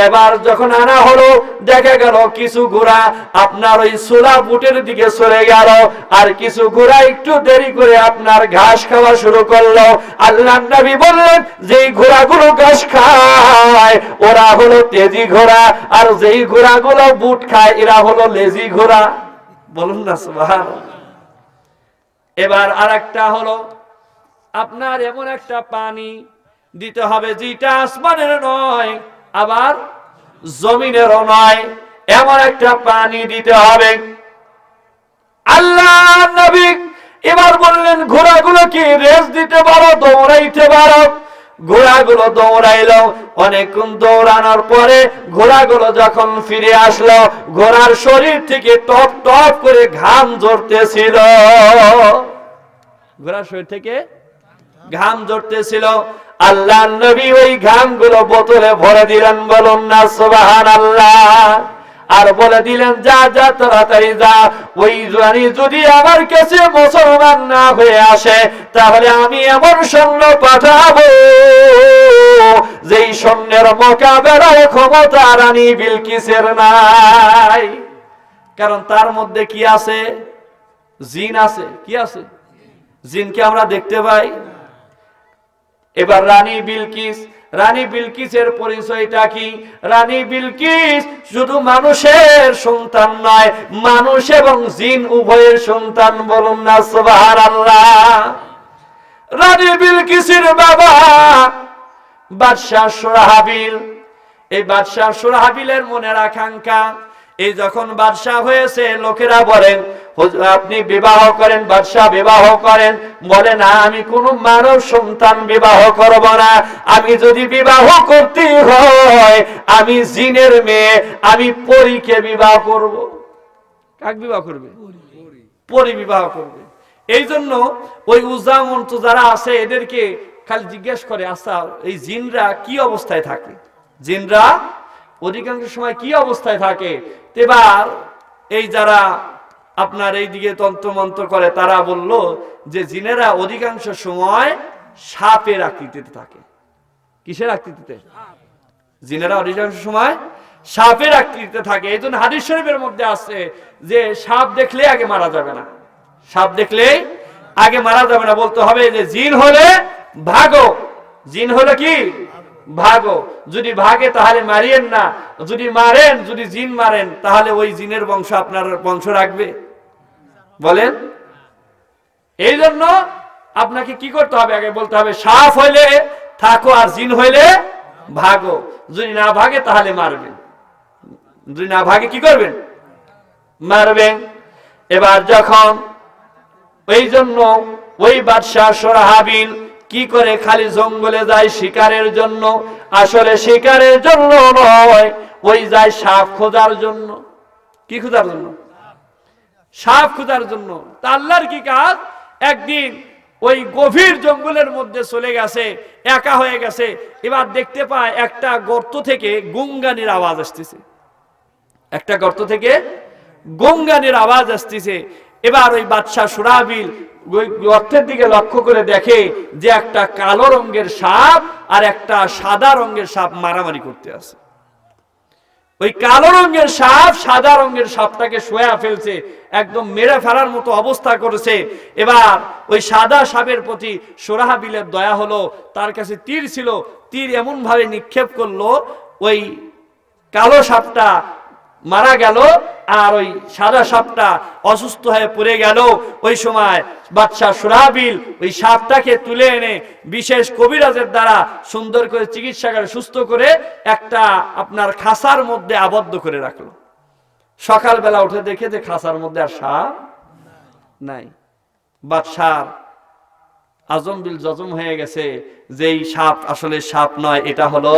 এবার যখন আনা হলো, দেখা গেল কিছু ঘোড়া আপনার ওই সুলা বুটের দিকে চলে গেল, আর কিছু ঘোড়া একটু দেরি করে আপনার ঘাস খাওয়া শুরু করলো। আল্লাহর নবী বললেন, যেই ঘোড়াগুলো ঘাস খায় ওরা হলো তেজি ঘোড়া, আর যেই ঘোড়াগুলো বুট খায় এরা হলো লেজি ঘোড়া, বলুন না সুবহানাল্লাহ। এবার আরেকটা হলো, আপনার এমন একটা পানি দিতে হবে যেটা আসমানের নয় আবার জমিনেরও নয়, এমন একটা পানি দিতে হবে। আল্লাহ নবী এবার বললেন, ঘোড়াগুলো কি রেস দিতে পারো, দৌড়াইতে পারো? ঘোড়াগুলো দৌড়াইলো। অনেকক্ষণ দৌড়ানোর পরে ঘোড়াগুলো যখন ফিরে আসলো, ঘোড়ার শরীর থেকে টপ টপ করে ঘাম ঝরতেছিল। ঘোড়ার শরীর থেকে ঘাম ঝরতেছিল। আল্লাহর নবী ওই ঘামগুলো বোতলে ভরে দিলেন, বলুন না সুবহানাল্লাহ। আর বলে দিলেন, যা যা তাড়াতাড়ি যা, ওই রানী যদি আমার কাছে মুসলমান না হয়ে আসে তাহলে আমি এমন সৈন্য পাঠাবো যেই সৈন্যের মোকাবেলার ক্ষমতা রানী বিলকিসের নাই। কারণ তার মধ্যে কি আছে? জিন আছে। কি আছে? জিনকে আমরা দেখতে পাই। এবার রানী বিলকিসের পরিচয়টা কি? রানী বিলকিস শুধু মানুষের সন্তান নয়, মানুষ এবং জিন উভয়ের সন্তান। বলুন না সুবহানাল্লাহ। রানী বিলকিসের বাবা বাদশাহ সুরাহাবিল। এই বাদশাহ সুরাহাবিলের মনের আকাঙ্ক্ষা, এই যখন বাদশাহ হয়েছে লোকেরা বলেন, আপনি বিবাহ করেন, বাদশাহ বিবাহ করেন। বলে না, আমি কোন মানব সন্তান বিবাহ করব না। আমি যদি বিবাহ করতে হয় আমি জিনের মেয়ে, আমি পরীকে বিবাহ করব। কাক বিবাহ করবে? পরী বিবাহ করবে। এই জন্য ওই উজা মন্ত্র যারা আছে এদেরকে খালি জিজ্ঞেস করে, আচ্ছা এই জিনরা কি অবস্থায় থাকে? জিনরা অধিকাংশ সময় কি অবস্থায় থাকে? এবার এই যারা আপনার এই দিকে তন্ত্রমন্ত্র করে তারা বলল যে জিনেরা অধিকাংশ সময় সাপের আকৃতিতে থাকে। কিসের আকৃতিতে? জিনেরা অধিকাংশ সময় সাপের আকৃতিতে থাকে। এই জন্য হাদিস শরীফের মধ্যে আছে যে সাপ দেখলে আগে মারা যাবে না। সাপ দেখলে আগে মারা যাবে না, বলতে হবে যে জিন হলে ভাগো। জিন হলে কি? ভাগো। যদি ভাগে তাহলে মারিয়েন না, যদি মারেন, যদি জিন মারেন তাহলে ওই জিনের বংশ আপনার বংশ রাখবে? বলেন। এই জন্য আপনাকে কি করতে হবে? আগে বলতে হবে সাপ হইলে থাকো আর জিন হইলে ভাগো। যদি না ভাগে তাহলে মারবেন, যদি না ভাগে কি করবেন? মারবেন। এবার যখন ওই জন্য ওই বাদশাহ সুরাহাবিল কি করে? খালি জঙ্গলে যায় শিকারের জন্য। আসলে শিকারের জন্য নয়, ওই যায় সাপ খোঁজার জন্য। কি খোঁজার জন্য? সাপ খোঁজার জন্য। তা আল্লাহর কি কাজ? একদিন ওই গভীর জঙ্গলের মধ্যে চলে গেছে, একা হয়ে গেছে। এবার দেখতে পায় একটা গর্ত থেকে গুঙ্গানির আওয়াজ আসতেছে। একটা গর্ত থেকে গুঙ্গানির আওয়াজ আসতেছে। এবার ওই বাদশাহ সুরাহাবিল ওই গর্তের দিকে লক্ষ্য করে দেখে যে একটা কালো রঙের সাপ আর একটা সাদা রঙের সাপ মারামারি করতে আছে। ওই কালো রঙের সাপ সাদা রঙের সাপটাকে শোয়া ফেলছে, একদম মেরে ফেলার মতো অবস্থা করেছে। এবার ওই সাদা সাপের প্রতি সুরাহাবিলের দয়া হলো, তার কাছে তীর ছিল, তীর এমন ভাবে নিক্ষেপ করলো ওই কালো সাপটা মারা গেল আর ওই সাদা সাপটা অসুস্থ হয়ে পড়ে গেল। ওই সময় বাদশাহ সুরাহাবিল ওই সাপটাকে তুলে এনে বিশেষ কবিরাজের দ্বারা সুন্দর করে চিকিৎসা করে সুস্থ করে একটা আপনার খাঁচার মধ্যে আবদ্ধ করে রাখলো। সকালবেলা উঠে দেখে যে খাঁচার মধ্যে আর সাপ নাই। বাদশাহ আজম বিল জজম হয়ে গেছে যে এই সাপ আসলে সাপ নয়, এটা হলো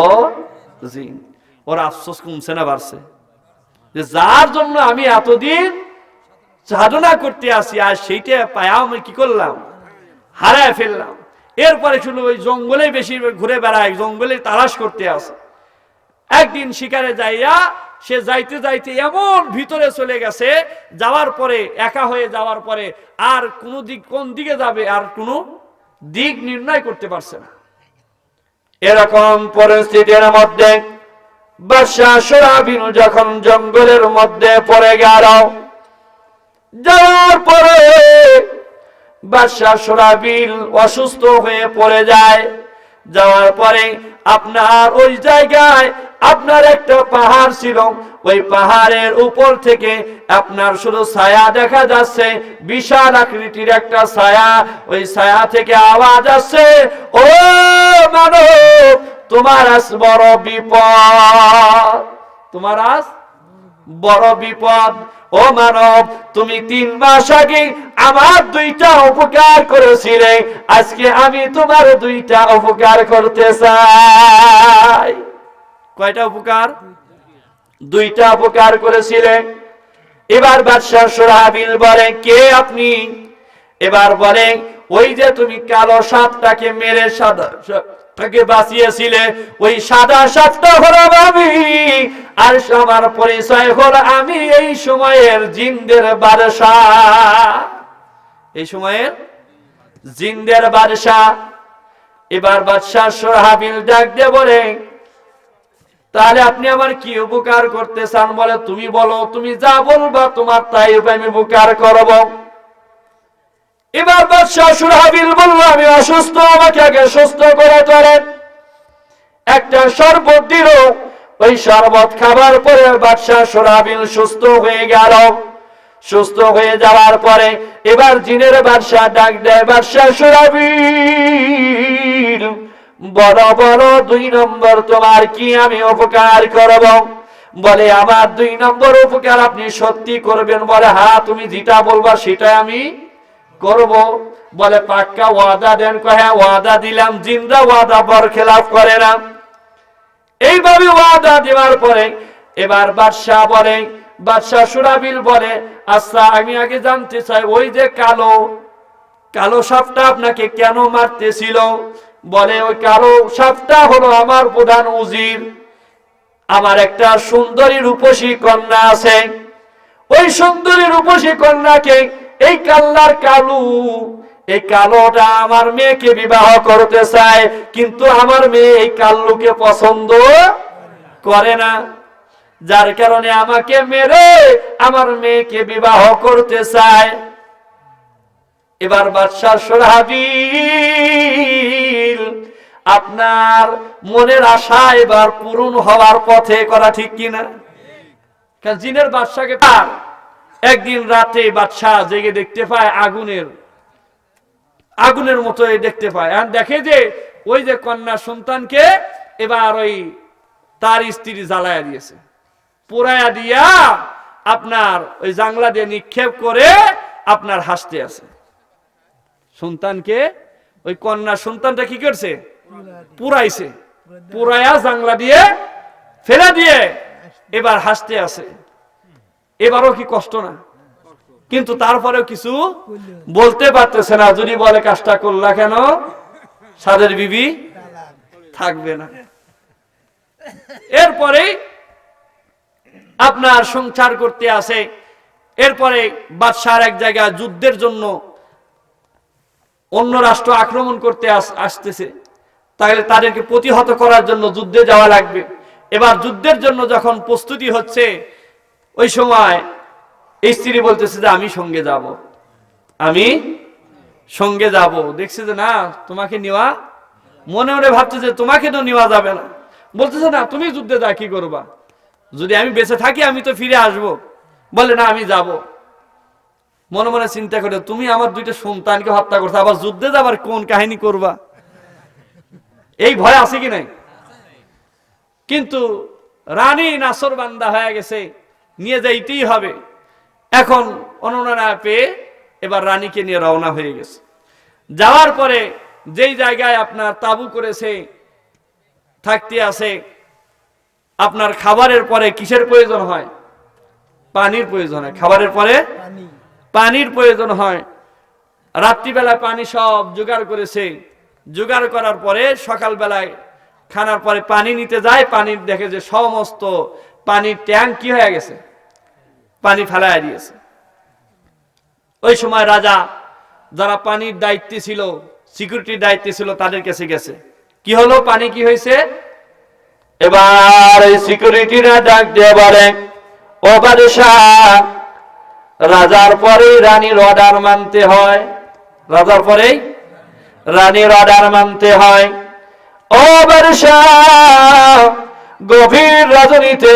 জিন। ওর আফসোস কমছে না বাড়ছে? যে যার জন্য আমি এতদিন সাধনা করতে আসি আর সেইটা পায়া আমি কি করলাম? হারায় ফেললাম। এরপরে শুধু ওই জঙ্গলে বেশি ঘুরে বেড়ায়, জঙ্গলে তালাশ করতে আসে। একদিন শিকারে যাইয়া সে যাইতে যাইতে এমন ভিতরে চলে গেছে, যাওয়ার পরে একা হয়ে যাওয়ার পরে আর কোন দিক কোন দিকে যাবে আর কোনো দিক নির্ণয় করতে পারছে না। এরকম পরিস্থিতির মধ্যে বাদশাহ সুরাহাবিল যখন জঙ্গলের মধ্যে পড়ে গেল, যাওয়ার পরে বাদশাহ সুরাহাবিল অসুস্থ হয়ে পড়ে যায়। যাওয়ার পরে আপনার ওই জায়গায় আপনার একটা পাহাড় ছিল, ওই পাহাড়ের উপর থেকে আপনার শুধু ছায়া দেখা যাচ্ছে, বিশাল আকৃতির একটা ছায়া। ওই ছায়া থেকে আওয়াজ আসছে, ও মানব তোমার আজ বড় বিপদ, তোমার আজ বড় বিপদ। ও মানব, তুমি 3 মাস আগে আমার 2টা উপকার করেছিলে, আজকে আমি তোমার 2টা উপকার করতে চাই। কয়টা উপকার? 2টা উপকার করেছিলে। এবার বাদশাহ সুরাহাবিল বলে, কে আপনি? এবার বলে, ওই যে তুমি কালো সাপটাকে মেরে তাকে বাঁচিয়েছিলে, ওই সাদা সাতটা হলাম আমি, আর আমার পরিচয় হল আমি এই সময়ের জিনদের বাদশাহ, এই সময়ের জিনদের বাদশাহ। এবার বাদশাহ সুরাহাবিল ডাক দিয়ে বলে, তাহলে আপনি আমার কি উপকার করতে চান? বলে, তুমি বলো, তুমি যা বলবা তোমার তাই আমি উপকার করব। এবার বাদশাহ সুরাহাবিল বলল, আমি অসুস্থ, আমাকে আগে সুস্থ করে তোলেন। একটা শরবত দিল, ওই শরবত খাবার পরে বাদশাহ সুরাহাবিল সুস্থ হয়ে গেল। সুস্থ হয়ে যাওয়ার পরে এবার জিনের বাদশাহ ডাক দেয়, বাদশাহ সুরাহাবিল বড় বড় 2 নম্বর তোমার কি আমি উপকার করব? বলে, আমার 2 নম্বর উপকার আপনি সত্যি করবেন? বলে, হ্যাঁ, তুমি যেটা বলবা সেটা আমি করব। বলে, পাক্কা ওয়াদা দেন? হ্যাঁ, ওয়াদা দিলাম। জিনরা ওয়াদা বরখেলাফ করে না। এইভাবে ওয়াদা দেওয়ার পরে এবার বাদশাহ বলে, বাদশাহ সুরাবিল বলে, আচ্ছা আমি আগে জানতে চাই, ওই যে কালো কালো সাপটা আপনাকে কেন মারতেছিল? বলে, ওই কালো সাপটা হলো আমার প্রধান উজির। আমার একটা সুন্দরী রূপসী কন্যা আছে, ওই সুন্দরী রূপসী কন্যাকে এই কাল্লার কালু, এই কালোটা আমার মেয়েকে বিবাহ করতে চায়, কিন্তু আমার মেয়ে এই কাল্লুকে পছন্দ করে না, যার কারণে আমাকে মেরে আমার মেয়েকে বিবাহ করতে চায়। এবার বাদশাহ সুরাহাবিল আপনার মনের আশা এবার পূরণ হওয়ার পথে, করা ঠিক কিনা? কারণ জিনের বাদশাকে একদিন রাতে বাদশাহ জেগে দেখতে পায় আগুনের মতো দেখতে পায়, আর দেখে যে ওই যে কন্যা সন্তানকে এবার ওই তার স্ত্রী জ্বালায়া দিয়েছে, পোড়ায়া দিয়া আপনার ওই জাংলা দিয়ে নিক্ষেপ করে আপনার হাসতে আছে। সন্তানকে, ওই কন্যা সন্তানটা কি করছে? পুরাইছে, পুরায়া জাংলা দিয়ে ফেলে দিয়ে এবার হাসতে আছে। এবারও কি কষ্ট না? কিন্তু তারপরেও কিছু বলতে পারতেছে না। যদি বলে, কাজটা করলা কেন? সাদের বিবি থাকবে না। এরপরে আপনার সংসার করতে আসে। এরপরে বাদশার এক জায়গায় যুদ্ধের জন্য অন্য রাষ্ট্র আক্রমণ করতে আসতেছে, তাহলে তাদেরকে প্রতিহত করার জন্য যুদ্ধে যাওয়া লাগবে। এবার যুদ্ধের জন্য যখন প্রস্তুতি হচ্ছে, ওই সময় স্ত্রী বলতেছে যে আমি সঙ্গে যাব, আমি সঙ্গে যাব। দেখছে যে না, তোমাকে নেওয়া, মনে মনে ভাবছে যে তোমাকে তো নেওয়া যাবে না। বলতেছে, না, তুমি যুদ্ধে যা, কি করবা? যদি আমি বেঁচে থাকি আমি তো ফিরে আসব। বলে, না, আমি যাব। মনে মনে চিন্তা করে, তুমি আমার 2টা সন্তানকে হত্যা করছো, আবার যুদ্ধে যাবার কোন কাহিনী করবা? এই ভয় আছে কি নাই? কিন্তু রানী নাসর বান্দা হয়ে গেছে, নিয়ে যাইতেই হবে। এখন অনুনয় পেয়ে এবার রানীকে নিয়ে রওনা হয়ে গেছে। যাওয়ার পরে যেই জায়গায় আপনার তাবু করেছে থাকতে আছে, আপনার খাবারের পরে কিসের প্রয়োজন হয়? পানির প্রয়োজন হয়। খাবারের পরে পানির প্রয়োজন হয়। রাত্রিবেলায় পানি সব জোগাড় করেছে। জোগাড় করার পরে সকালবেলায় খানার পরে পানি নিতে যায়, পানি দেখে যে সমস্ত পানির ট্যাঙ্ক কি হয়ে গেছে, পানি ফেলায় দিয়েছে। ওই সময় রাজা যারা পানির দায়িত্বে ছিল, সিকিউরিটির দায়িত্বে ছিল, তাদের কাছে গেছে। কি হলো, পানি কি হয়েছে? এবার সিকিউরিটিরা ডাক দিয়ে বলে, ও বাদশাহ, রাজার পরেই রানীর অর্ডার মানতে হয়, রাজার পরেই রানীর অর্ডার মানতে হয়। ও বাদশাহ, গভীর রজনীতে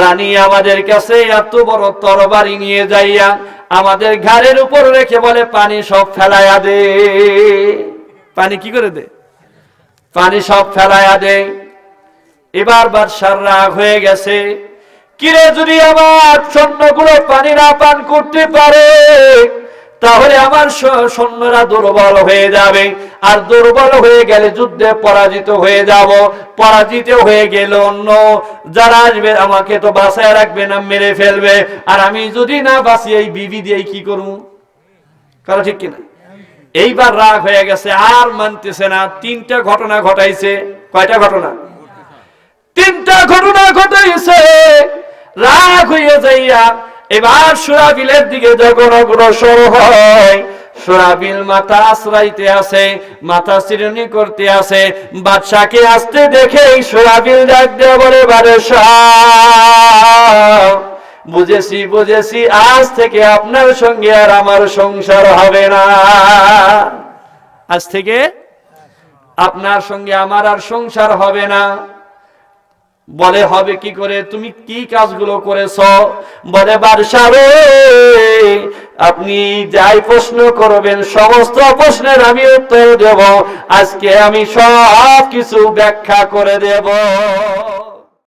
রানী আমাদের কাছে এত বড় তরবারি নিয়ে যাইয়া আমাদের ঘাড়ের উপর রেখে বলে, পানি সব ফেলাইয়া দে। পানি কি করে দে? পানি সব ফেলাইয়া দে। এবার বাদশার রাগ হয়ে গেছে। কিরে, যদি আমার সৈন্যগুলো পানি না পান করতে পারে তাহলে আমার সৈন্যরা দুর্বল হয়ে যাবে, আর দুর্বল হয়ে গেলে যুদ্ধে পরাজিত হয়ে যাব। পরাজিত হয়ে গেলে অন্য যারা আসবে আমাকে তো বাঁচায় রাখবে না, মেরে ফেলবে। আর আমি যদি না বাঁচি, এই বিবি দিয়ে কি করবো? কারো ঠিক কিনা? এইবার রাগ হয়ে গেছে, আর মানতেছে না। তিনটা ঘটনা ঘটাইছে। কয়টা ঘটনা? তিনটা ঘটনা ঘটাইছে। রাগ হয়ে যাইয়া এবার সুরাবিলের দিকে যখন অগ্রসর হয়, সুরাবিল মাথা আশ্রাইতে আছে, মাথা চিরুনি করতে আছে। বাদশাকে আসতে দেখে সুরাবিল ডাক দিয়ে বলে, বাদশাহ, বুঝেছি বুঝেছি, আজ থেকে আপনার সঙ্গে আর আমার সংসার হবে না। আজ থেকে আপনার সঙ্গে আমার আর সংসার হবে না। বলে, হবে কি করে? তুমি কি কাজগুলো করেছো? বলে, বাদশা রে, আপনি যাই প্রশ্ন করবেন সমস্ত প্রশ্নের আমি উত্তর দেব। আজকে আমি সব কিছু ব্যাখ্যা করে দেব।